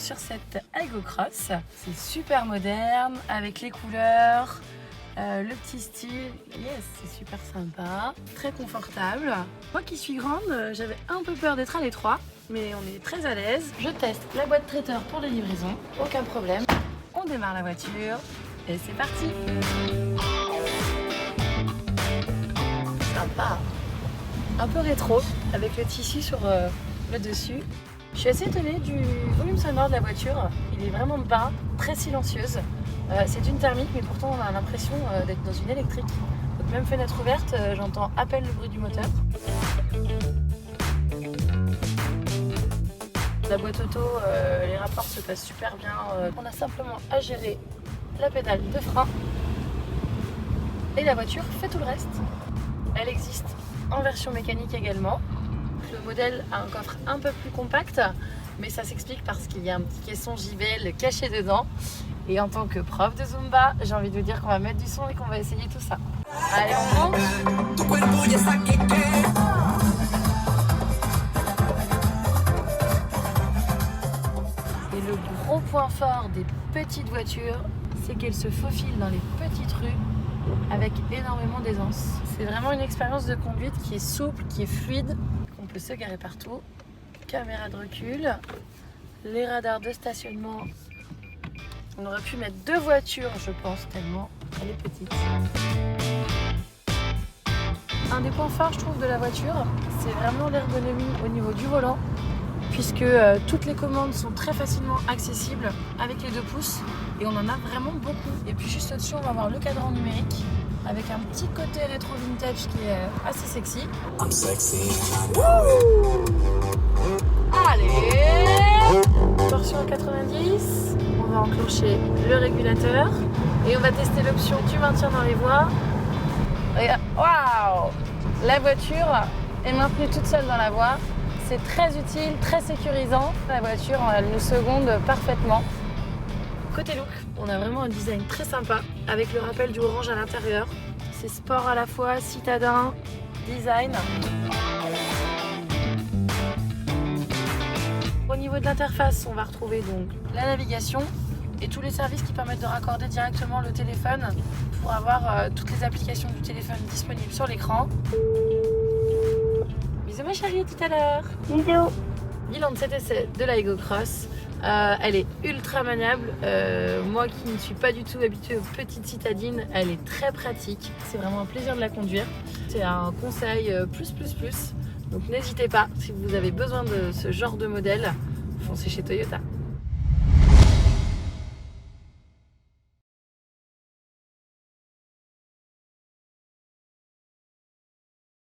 sur cette Aygo Cross. C'est super moderne avec les couleurs, le petit style. Yes, c'est super sympa, très confortable. Moi qui suis grande, j'avais un peu peur d'être à l'étroit, mais on est très à l'aise. Je teste la boîte traiteur pour les livraisons, aucun problème. On démarre la voiture et c'est parti. Sympa, un peu rétro avec le tissu sur le dessus. Je suis assez étonnée du volume sonore de la voiture. Il est vraiment bas, très silencieuse. C'est une thermique, mais pourtant on a l'impression d'être dans une électrique. Donc même fenêtre ouverte, j'entends à peine le bruit du moteur. La boîte auto, les rapports se passent super bien. On a simplement à gérer la pédale de frein et la voiture fait tout le reste. Elle existe en version mécanique également. Le modèle a un coffre un peu plus compact, mais ça s'explique parce qu'il y a un petit caisson JBL caché dedans. Et en tant que prof de Zumba, j'ai envie de vous dire qu'on va mettre du son et qu'on va essayer tout ça. Allez, on monte. Et le gros point fort des petites voitures, c'est qu'elles se faufilent dans les petites rues avec énormément d'aisance. C'est vraiment une expérience de conduite qui est souple, qui est fluide. On peut se garer partout. Caméra de recul, les radars de stationnement. On aurait pu mettre 2 voitures, je pense, tellement elle est petite. Un des points forts, je trouve, de la voiture, c'est vraiment l'ergonomie au niveau du volant, puisque toutes les commandes sont très facilement accessibles avec les 2 pouces et on en a vraiment beaucoup. Et puis juste au-dessus, on va avoir le cadran numérique avec un petit côté rétro vintage qui est assez sexy. Allez, torsion à 90, on va enclencher le régulateur et on va tester l'option du maintien dans les voies. Waouh, la voiture est maintenue toute seule dans la voie. C'est très utile, très sécurisant. La voiture, elle nous seconde parfaitement. Côté look, on a vraiment un design très sympa avec le rappel du orange à l'intérieur. C'est sport à la fois, citadin, design. Au niveau de l'interface, on va retrouver donc la navigation et tous les services qui permettent de raccorder directement le téléphone pour avoir toutes les applications du téléphone disponibles sur l'écran. Bisous ma chérie, à tout à l'heure. Bisous. Bilan de cet essai de la Aygo Cross. Elle est ultra maniable. Moi qui ne suis pas du tout habituée aux petites citadines, elle est très pratique. C'est vraiment un plaisir de la conduire. C'est un conseil plus. Donc n'hésitez pas, si vous avez besoin de ce genre de modèle, foncez chez Toyota.